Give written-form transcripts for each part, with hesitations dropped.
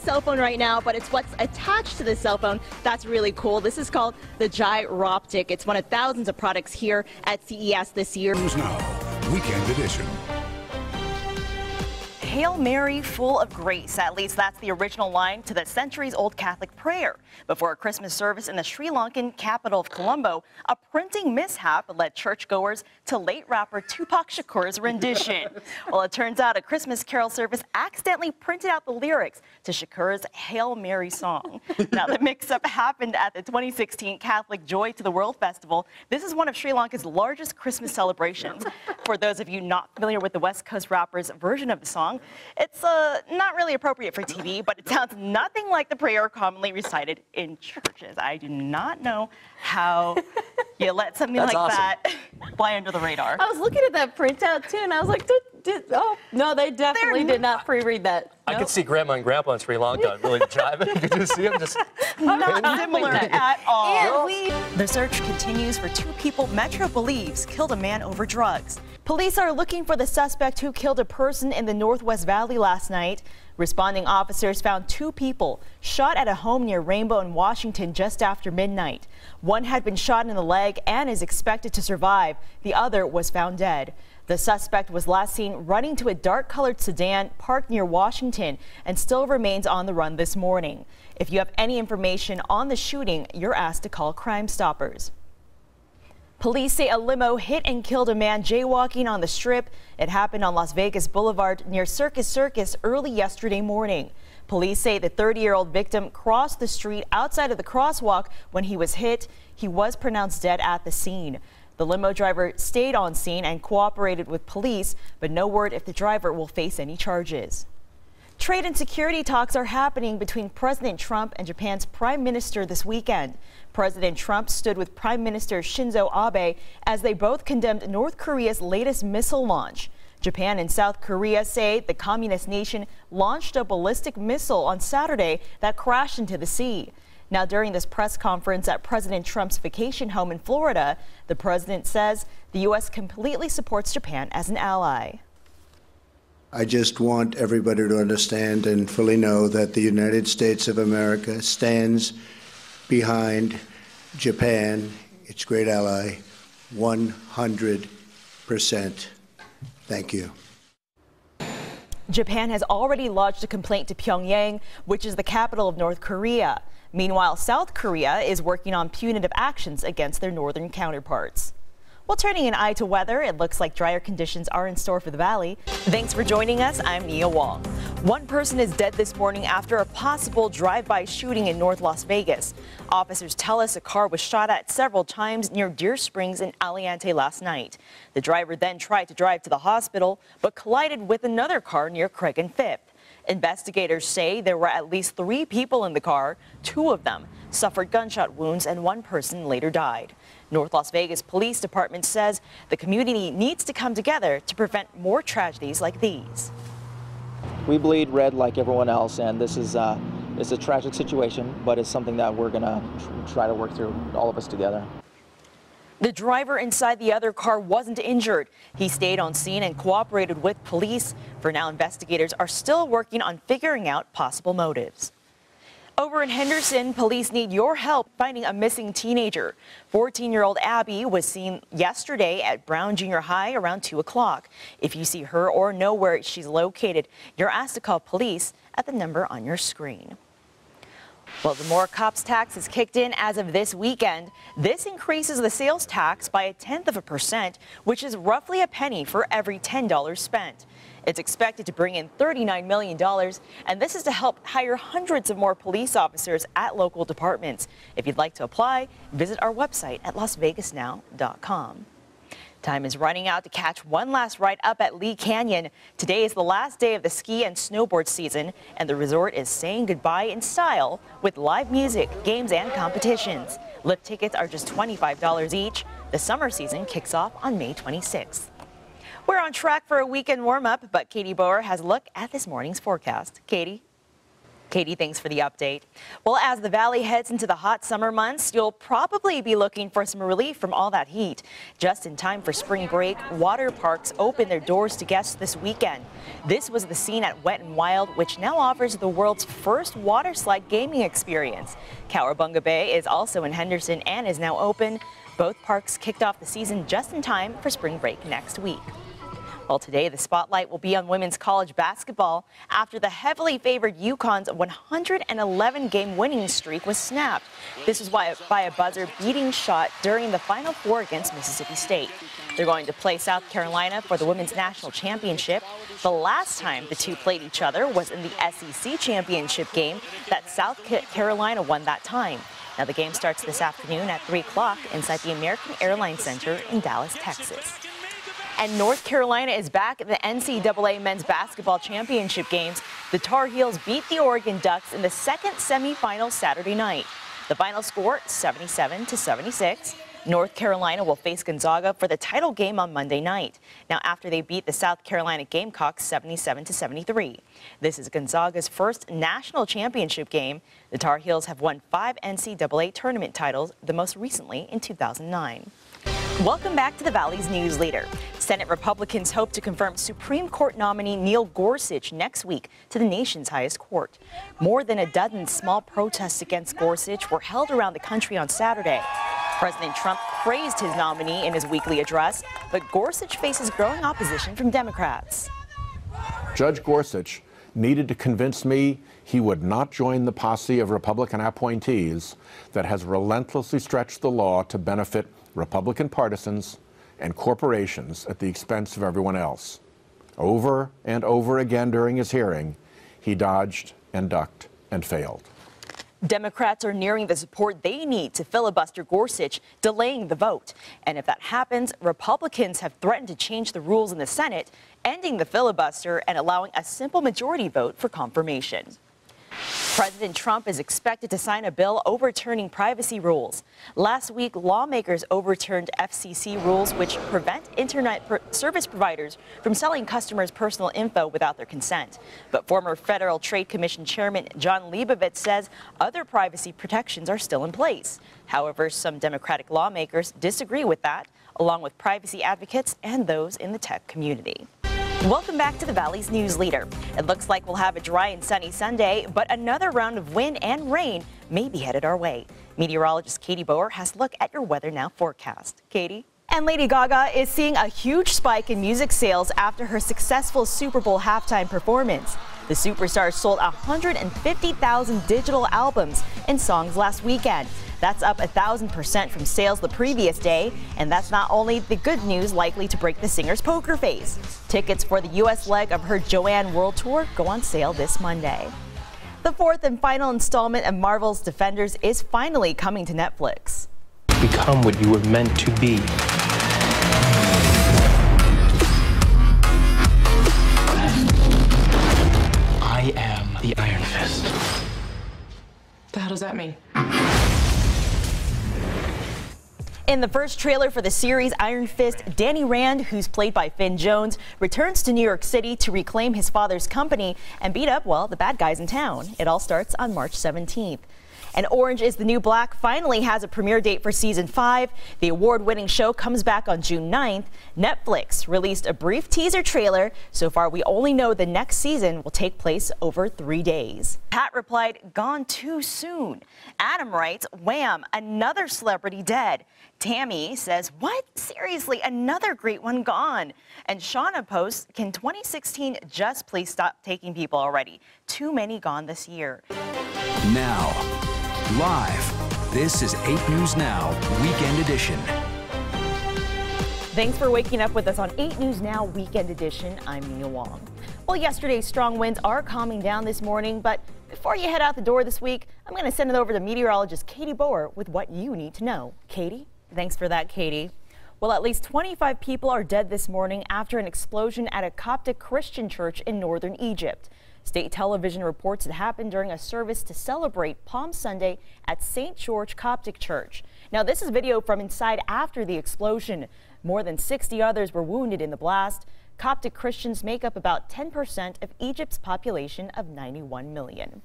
cell phone right now, but it's what's attached to the cell phone that's really cool. This is called the Gyroptic. It's one of thousands of products here at CES this year. News Now, Weekend Edition. Hail Mary, full of grace. At least that's the original line to the centuries-old Catholic prayer. Before a Christmas service in the Sri Lankan capital of Colombo, a printing mishap led churchgoers to late rapper Tupac Shakur's rendition. Well, it turns out a Christmas carol service accidentally printed out the lyrics to Shakur's Hail Mary song. Now, the mix-up happened at the 2016 Catholic Joy to the World Festival. This is one of Sri Lanka's largest Christmas celebrations. For those of you not familiar with the West Coast rapper's version of the song, it's not really appropriate for TV, but it sounds nothing like the prayer commonly recited in churches. I do not know how you let something like that fly under the radar. I was looking at that printout too, and I was like, oh, no, they definitely did not pre-read that. I could see Grandma and Grandpa in Sri Lanka really jiving. Could you see them just not similar at all? The search continues for two people Metro believes killed a man over drugs. Police are looking for the suspect who killed a person in the Northwest Valley last night. Responding officers found two people shot at a home near Rainbow in Washington just after midnight. One had been shot in the leg and is expected to survive. The other was found dead. The suspect was last seen running to a dark-colored sedan parked near Washington and still remains on the run this morning. If you have any information on the shooting, you're asked to call Crime Stoppers. Police say a limo hit and killed a man jaywalking on the Strip. It happened on Las Vegas Boulevard near Circus Circus early yesterday morning. Police say the 30-year-old victim crossed the street outside of the crosswalk when he was hit. He was pronounced dead at the scene. The limo driver stayed on scene and cooperated with police, but no word if the driver will face any charges. Trade and security talks are happening between President Trump and Japan's Prime Minister this weekend. President Trump stood with Prime Minister Shinzo Abe as they both condemned North Korea's latest missile launch. Japan and South Korea say the communist nation launched a ballistic missile on Saturday that crashed into the sea. Now, during this press conference at President Trump's vacation home in Florida, the president says the U.S. completely supports Japan as an ally. I just want everybody to understand and fully know that the United States of America stands behind Japan, its great ally, 100%. Thank you. Japan has already lodged a complaint to Pyongyang, which is the capital of North Korea. Meanwhile, South Korea is working on punitive actions against their northern counterparts. Well, turning an eye to weather, it looks like drier conditions are in store for the valley. Thanks for joining us. I'm Nia Wong. One person is dead this morning after a possible drive-by shooting in North Las Vegas. Officers tell us a car was shot at several times near Deer Springs in Aliante last night. The driver then tried to drive to the hospital, but collided with another car near Craig and Fifth. Investigators say there were at least 3 people in the car. 2 of them suffered gunshot wounds and 1 person later died. North Las Vegas Police Department says the community needs to come together to prevent more tragedies like these. We bleed red like everyone else, and this is it's a tragic situation, but it's something that we're going to try to work through, all of us together. The driver inside the other car wasn't injured. He stayed on scene and cooperated with police. For now, investigators are still working on figuring out possible motives. Over in Henderson, police need your help finding a missing teenager. 14-year-old Abby was seen yesterday at Brown Junior High around 2 o'clock. If you see her or know where she's located, you're asked to call police at the number on your screen. Well, the More Cops tax is kicked in as of this weekend. This increases the sales tax by 0.1%, which is roughly a penny for every $10 spent. It's expected to bring in $39 million, and this is to help hire hundreds of more police officers at local departments. If you'd like to apply, visit our website at lasvegasnow.com. Time is running out to catch one last ride up at Lee Canyon. Today is the last day of the ski and snowboard season, and the resort is saying goodbye in style with live music, games, and competitions. Lift tickets are just $25 each. The summer season kicks off on May 26th. We're on track for a weekend warm-up, but Katie Boer has a look at this morning's forecast. Katie? Katie, thanks for the update. Well, as the Valley heads into the hot summer months, you'll probably be looking for some relief from all that heat. Just in time for spring break, water parks open their doors to guests this weekend. This was the scene at Wet n Wild, which now offers the world's first water slide gaming experience. Cowabunga Bay is also in Henderson and is now open. Both parks kicked off the season just in time for spring break next week. Well, today the spotlight will be on women's college basketball after the heavily favored UConn's 111-game winning streak was snapped. This was by a buzzer-beating shot during the Final Four against Mississippi State. They're going to play South Carolina for the women's national championship. The last time the two played each other was in the SEC championship game that South Carolina won that time. Now the game starts this afternoon at 3 o'clock inside the American Airlines Center in Dallas, Texas. And North Carolina is back at the NCAA men's basketball championship games. The Tar Heels beat the Oregon Ducks in the second semifinal Saturday night. The final score, 77-76. North Carolina will face Gonzaga for the title game on Monday night. Now, after they beat the South Carolina Gamecocks 77-73. This is Gonzaga's first national championship game. The Tar Heels have won 5 NCAA tournament titles, the most recently in 2009. Welcome back to the Valley's News Leader. Senate Republicans hope to confirm Supreme Court nominee Neil Gorsuch next week to the nation's highest court. More than a dozen small protests against Gorsuch were held around the country on Saturday. President Trump praised his nominee in his weekly address, but Gorsuch faces growing opposition from Democrats. Judge Gorsuch needed to convince me he would not join the posse of Republican appointees that has relentlessly stretched the law to benefit Republican partisans and corporations at the expense of everyone else. Over and over again during his hearing, he dodged and ducked and failed. Democrats are nearing the support they need to filibuster Gorsuch, delaying the vote. And if that happens, Republicans have threatened to change the rules in the Senate, ending the filibuster and allowing a simple majority vote for confirmation. President Trump is expected to sign a bill overturning privacy rules. Last week, lawmakers overturned FCC rules which prevent internet service providers from selling customers' personal info without their consent. But former Federal Trade Commission Chairman John Leibovitz says other privacy protections are still in place. However, some Democratic lawmakers disagree with that, along with privacy advocates and those in the tech community. Welcome back to the Valley's News Leader. It looks like we'll have a dry and sunny Sunday, but another round of wind and rain may be headed our way. Meteorologist Katie Boer has a look at your Weather Now forecast. Katie? And Lady Gaga is seeing a huge spike in music sales after her successful Super Bowl halftime performance. The superstar sold 150,000 digital albums and songs last weekend. That's up 1,000% from sales the previous day, and that's not only the good news likely to break the singer's poker face. Tickets for the U.S. leg of her Joanne World Tour go on sale this Monday. The fourth and final installment of Marvel's Defenders is finally coming to Netflix. Become what you were meant to be. I am the Iron Fist. The hell does that mean? In the first trailer for the series Iron Fist, Danny Rand, who's played by Finn Jones, returns to New York City to reclaim his father's company and beat up, well, the bad guys in town. It all starts on March 17th. And Orange is the New Black finally has a premiere date for season 5. The award-winning show comes back on June 9th. Netflix released a brief teaser trailer. So far, we only know the next season will take place over 3 days. Pat replied, "Gone too soon." Adam writes, "Wham, another celebrity dead." Tammy says, "What? Seriously, another great one gone." And Shauna posts, "Can 2016 just please stop taking people already? Too many gone this year." Now, live, this is 8 News Now, Weekend Edition. Thanks for waking up with us on 8 News Now Weekend Edition. I'm Mia Wong. Well, yesterday's strong winds are calming down this morning, but before you head out the door this week, I'm going to send it over to meteorologist Katie Boer with what you need to know. Katie? Thanks for that, Katie. Well, at least 25 people are dead this morning after an explosion at a Coptic Christian church in northern Egypt. State television reports it happened during a service to celebrate Palm Sunday at St. George Coptic Church. Now, this is video from inside after the explosion. More than 60 others were wounded in the blast. Coptic Christians make up about 10% of Egypt's population of 91 million.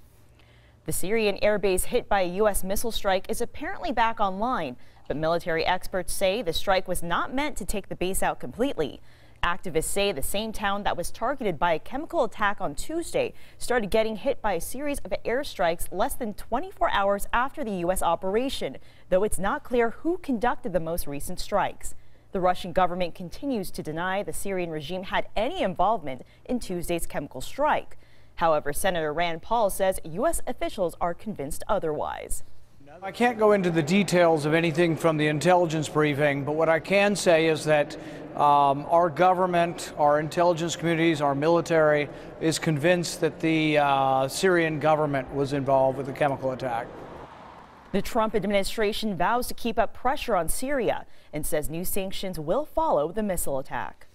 The Syrian airbase hit by a U.S. missile strike is apparently back online, but military experts say the strike was not meant to take the base out completely. Activists say the same town that was targeted by a chemical attack on Tuesday started getting hit by a series of airstrikes less than 24 hours after the U.S. operation, though it's not clear who conducted the most recent strikes. The Russian government continues to deny the Syrian regime had any involvement in Tuesday's chemical strike. However, Senator Rand Paul says U.S. officials are convinced otherwise. I can't go into the details of anything from the intelligence briefing, but what I can say is that our government, our intelligence communities, our military is convinced that the Syrian government was involved with the chemical attack. The Trump administration vows to keep up pressure on Syria and says new sanctions will follow the missile attack.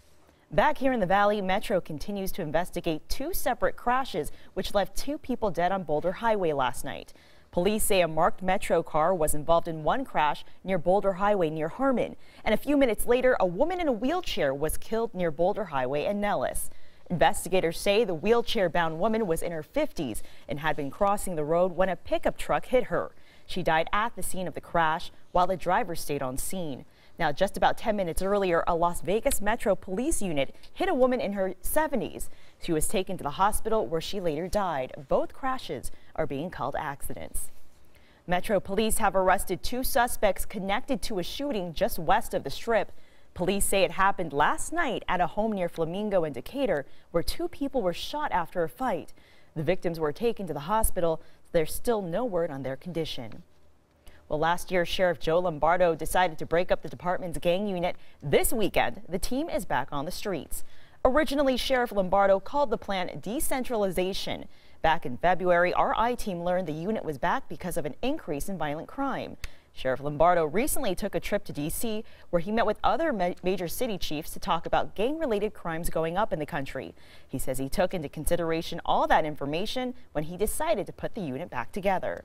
Back here in the Valley, Metro continues to investigate two separate crashes which left 2 people dead on Boulder Highway last night. Police say a marked Metro car was involved in one crash near Boulder Highway near Herman, and a few minutes later, a woman in a wheelchair was killed near Boulder Highway and Nellis. Investigators say the wheelchair-bound woman was in her 50s and had been crossing the road when a pickup truck hit her. She died at the scene of the crash while the driver stayed on scene. Now, just about 10 minutes earlier, a Las Vegas Metro police unit hit a woman in her 70s. She was taken to the hospital where she later died. Both crashes are being called accidents. Metro police have arrested 2 suspects connected to a shooting just west of the Strip. Police say it happened last night at a home near Flamingo and Decatur, where 2 people were shot after a fight. The victims were taken to the hospital. There's still no word on their condition. Well, last year, Sheriff Joe Lombardo decided to break up the department's gang unit. This weekend, the team is back on the streets. Originally, Sheriff Lombardo called the plan decentralization. Back in February, our I-team learned the unit was back because of an increase in violent crime. Sheriff Lombardo recently took a trip to D.C., where he met with other major city chiefs to talk about gang-related crimes going up in the country. He says he took into consideration all that information when he decided to put the unit back together.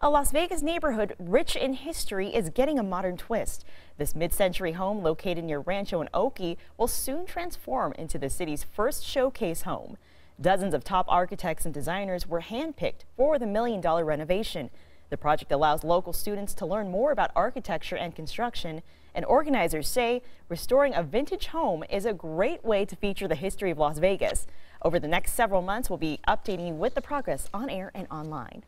A Las Vegas neighborhood rich in history is getting a modern twist. This mid-century home located near Rancho and Oakey will soon transform into the city's first showcase home. Dozens of top architects and designers were handpicked for the $1 million renovation. The project allows local students to learn more about architecture and construction, and organizers say restoring a vintage home is a great way to feature the history of Las Vegas. Over the next several months, we'll be updating you with the progress on air and online.